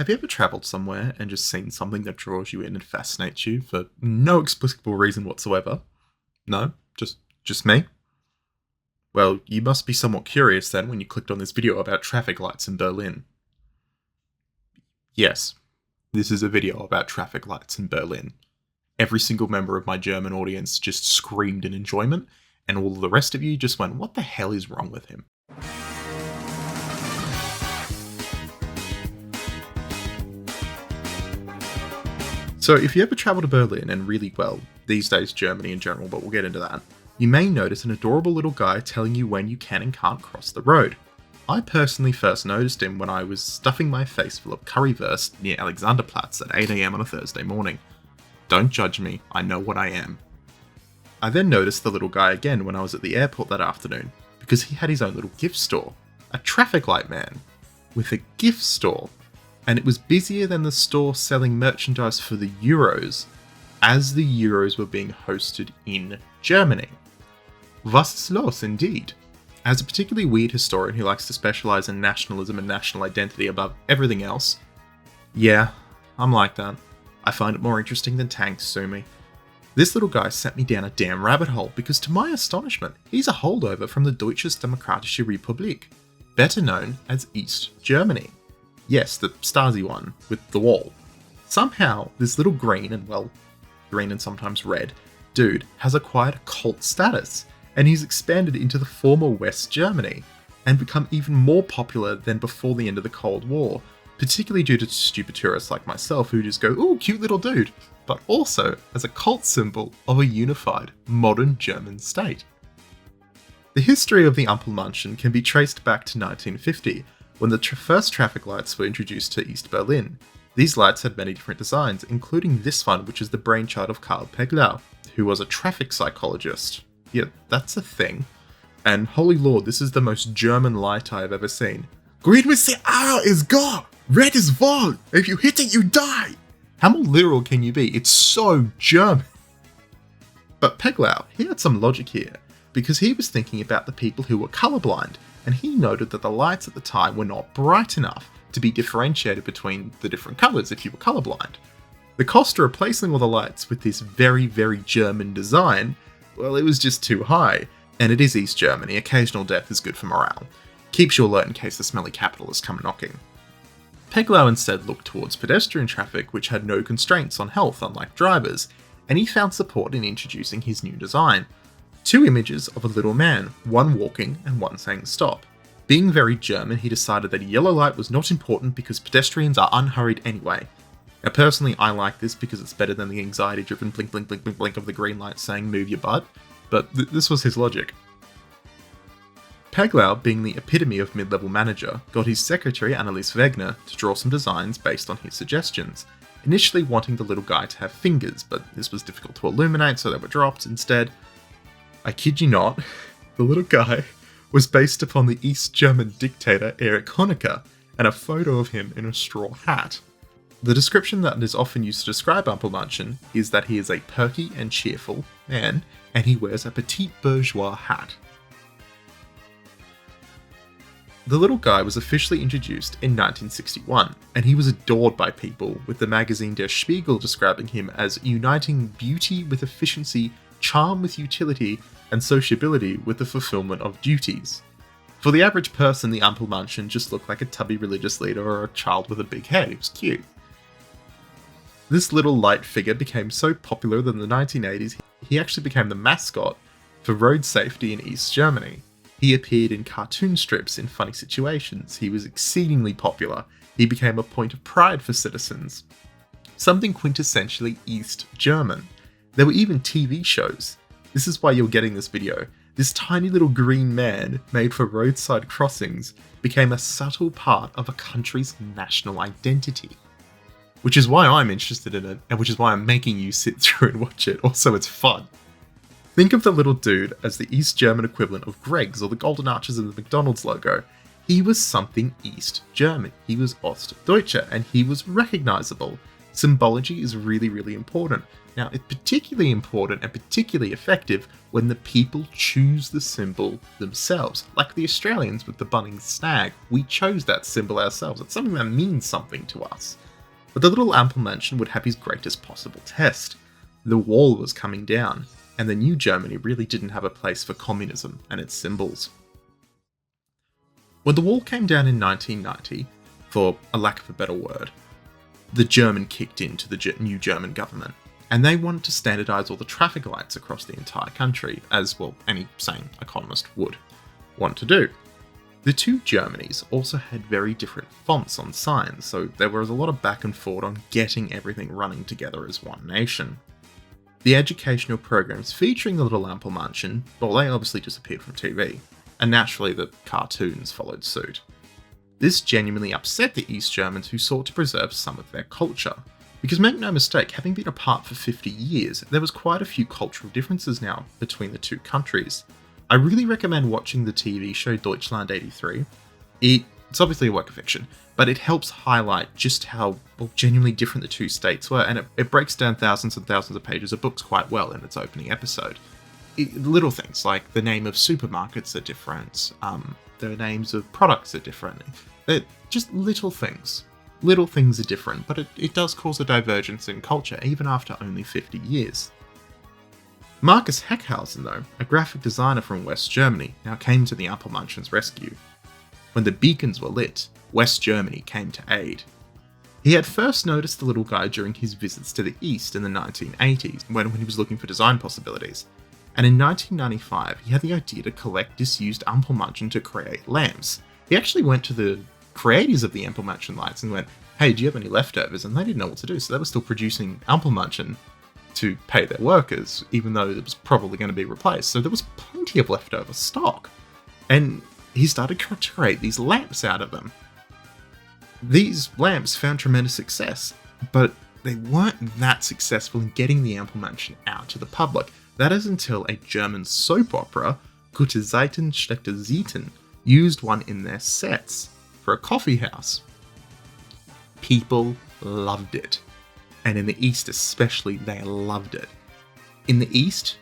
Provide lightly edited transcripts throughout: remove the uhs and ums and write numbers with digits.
Have you ever travelled somewhere and just seen something that draws you in and fascinates you for no explicable reason whatsoever? No? Just me? Well, you must be somewhat curious then when you clicked on this video about traffic lights in Berlin. Yes, this is a video about traffic lights in Berlin. Every single member of my German audience just screamed in enjoyment, and all the rest of you just went, what the hell is wrong with him? So if you ever travel to Berlin, and really, well, these days Germany in general, but we'll get into that, you may notice an adorable little guy telling you when you can and can't cross the road. I personally first noticed him when I was stuffing my face full of currywurst near Alexanderplatz at 8 AM on a Thursday morning. Don't judge me, I know what I am. I then noticed the little guy again when I was at the airport that afternoon, because he had his own little gift store. A traffic light man, with a gift store. And it was busier than the store selling merchandise for the Euros, as the Euros were being hosted in Germany. Was ist los, indeed. As a particularly weird historian who likes to specialise in nationalism and national identity above everything else, yeah, I'm like that. I find it more interesting than tanks, sue me. This little guy sent me down a damn rabbit hole because, to my astonishment, he's a holdover from the Deutsche Demokratische Republik, better known as East Germany. Yes, the Stasi one, with the wall. Somehow, this little green and sometimes red, dude has acquired a cult status, and he's expanded into the former West Germany, and become even more popular than before the end of the Cold War, particularly due to stupid tourists like myself who just go, ooh, cute little dude, but also as a cult symbol of a unified, modern German state. The history of the Ampelmännchen can be traced back to 1950, when the first traffic lights were introduced to East Berlin. These lights had many different designs, including this one, which is the brainchild of Karl Palgrave, who was a traffic psychologist. Yeah, that's a thing. And holy lord, this is the most German light I have ever seen. Green with the R is go! Red is voll! If you hit it, you die! How more literal can you be? It's so German! But Palgrave, he had some logic here, because he was thinking about the people who were colourblind, and he noted that the lights at the time were not bright enough to be differentiated between the different colours if you were colourblind. The cost of replacing all the lights with this very, very German design, well, it was just too high. And it is East Germany, occasional death is good for morale. Keeps you alert in case the smelly capitalists come knocking. Palgrave instead looked towards pedestrian traffic, which had no constraints on health unlike drivers, and he found support in introducing his new design. Two images of a little man, one walking and one saying stop. Being very German, he decided that a yellow light was not important because pedestrians are unhurried anyway. Now personally, I like this because it's better than the anxiety-driven blink blink blink blink blink of the green light saying move your butt, but this was his logic. Palgrave, being the epitome of mid-level manager, got his secretary Annelies Wegner to draw some designs based on his suggestions, initially wanting the little guy to have fingers, but this was difficult to illuminate so they were dropped instead. I kid you not, the little guy was based upon the East German dictator Erich Honecker, and a photo of him in a straw hat. The description that is often used to describe Ampelmännchen is that he is a perky and cheerful man, and he wears a petite bourgeois hat. The little guy was officially introduced in 1961, and he was adored by people, with the magazine Der Spiegel describing him as uniting beauty with efficiency, charm with utility, and sociability with the fulfillment of duties. For the average person, the Ampelmännchen just looked like a tubby religious leader or a child with a big head. It was cute. This little light figure became so popular that in the 1980s, he actually became the mascot for road safety in East Germany. He appeared in cartoon strips in funny situations. He was exceedingly popular. He became a point of pride for citizens. Something quintessentially East German. There were even TV shows. This is why you're getting this video. This tiny little green man, made for roadside crossings, became a subtle part of a country's national identity. Which is why I'm interested in it, and which is why I'm making you sit through and watch it. Also, it's fun. Think of the little dude as the East German equivalent of Greg's or the golden arches of the McDonald's logo. He was something East German. He was Ostdeutsche, and he was recognisable. Symbology is really, really important. Now, it's particularly important and particularly effective when the people choose the symbol themselves. Like the Australians with the Bunnings stag, we chose that symbol ourselves. It's something that means something to us. But the little Ampelmännchen would have his greatest possible test. The wall was coming down, and the new Germany really didn't have a place for communism and its symbols. When the wall came down in 1990, for a lack of a better word, the German kicked into the new German government, and they wanted to standardise all the traffic lights across the entire country, as, well, any sane economist would want to do. The two Germanys also had very different fonts on signs, so there was a lot of back and forth on getting everything running together as one nation. The educational programs featuring the little Ampelmännchen, well, they obviously disappeared from TV, and naturally the cartoons followed suit. This genuinely upset the East Germans, who sought to preserve some of their culture. Because make no mistake, having been apart for 50 years, there was quite a few cultural differences now between the two countries. I really recommend watching the TV show Deutschland 83. It's obviously a work of fiction, but it helps highlight just how genuinely different the two states were, and it breaks down thousands and thousands of pages of books quite well in its opening episode. Little things like the name of supermarkets are different, the names of products are different. They're just little things. Little things are different, but it does cause a divergence in culture even after only 50 years. Marcus Heckhausen, though, a graphic designer from West Germany, now came to the Ampelmännchen's rescue. When the beacons were lit, West Germany came to aid. He had first noticed the little guy during his visits to the East in the 1980s, when he was looking for design possibilities, and in 1995 he had the idea to collect disused Ampelmännchen to create lamps. He actually went to the creators of the Ampelmännchen lights and went, "Hey, do you have any leftovers?" And they didn't know what to do, so they were still producing Ampelmännchen to pay their workers, even though it was probably going to be replaced. So there was plenty of leftover stock. And he started to create these lamps out of them. These lamps found tremendous success, but they weren't that successful in getting the Ampelmännchen out to the public. That is until a German soap opera, Gute Zeiten, Schlechte Zeiten, used one in their sets for a coffee house. People loved it. And in the East especially, they loved it. In the East,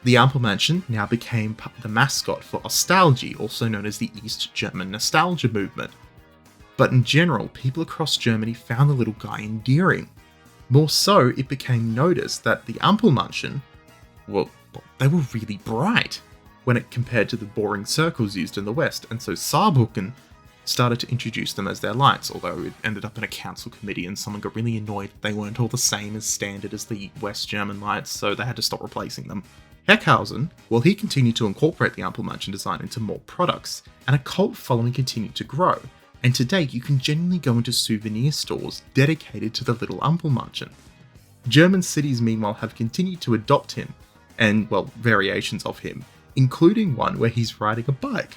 the Ampelmännchen now became the mascot for Ostalgie, also known as the East German nostalgia movement. But in general, people across Germany found the little guy endearing. More so, it became noticed that the Ampelmännchen, well, they were really bright when it compared to the boring circles used in the West, and so Saarbrücken started to introduce them as their lights, although it ended up in a council committee and someone got really annoyed that they weren't all the same as standard as the West German lights, so they had to stop replacing them. Heckhausen, well, he continued to incorporate the Ampelmännchen design into more products, and a cult following continued to grow, and today you can genuinely go into souvenir stores dedicated to the little Ampelmännchen. German cities meanwhile have continued to adopt him, and, well, variations of him, including one where he's riding a bike.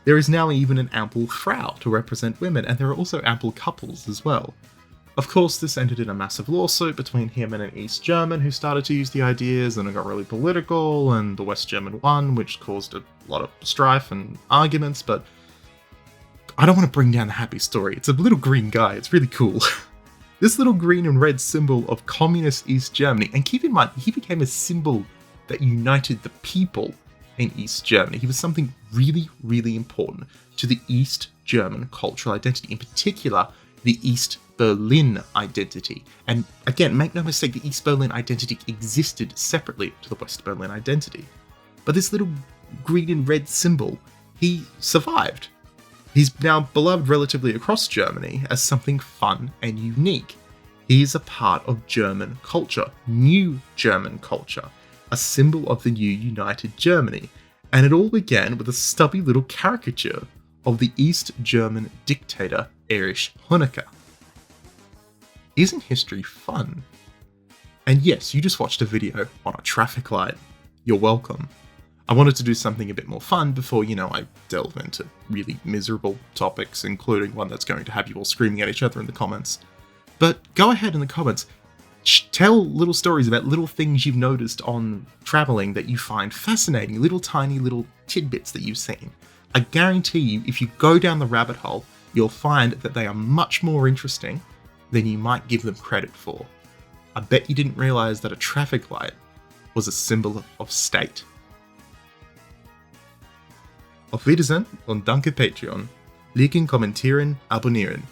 There is now even an Ampelfrau to represent women, and there are also Ampel couples as well. Of course, this ended in a massive lawsuit between him and an East German who started to use the ideas, and it got really political, and the West German won, which caused a lot of strife and arguments, but I don't want to bring down the happy story. It's a little green guy, it's really cool. This little green and red symbol of communist East Germany, and keep in mind, he became a symbol that united the people in East Germany. He was something really, really important to the East German cultural identity, in particular, the East Berlin identity. And again, make no mistake, the East Berlin identity existed separately to the West Berlin identity. But this little green and red symbol, he survived. He's now beloved relatively across Germany as something fun and unique. He is a part of German culture, new German culture, a symbol of the new united Germany, and it all began with a stubby little caricature of the East German dictator Erich Honecker. Isn't history fun? And yes, you just watched a video on a traffic light. You're welcome. I wanted to do something a bit more fun before, I delve into really miserable topics, including one that's going to have you all screaming at each other in the comments. But go ahead in the comments. Tell little stories about little things you've noticed on traveling that you find fascinating, little tiny little tidbits that you've seen. I guarantee you, if you go down the rabbit hole, you'll find that they are much more interesting than you might give them credit for. I bet you didn't realise that a traffic light was a symbol of state. Auf Wiedersehen und danke Patreon. Liken, kommentieren, abonnieren.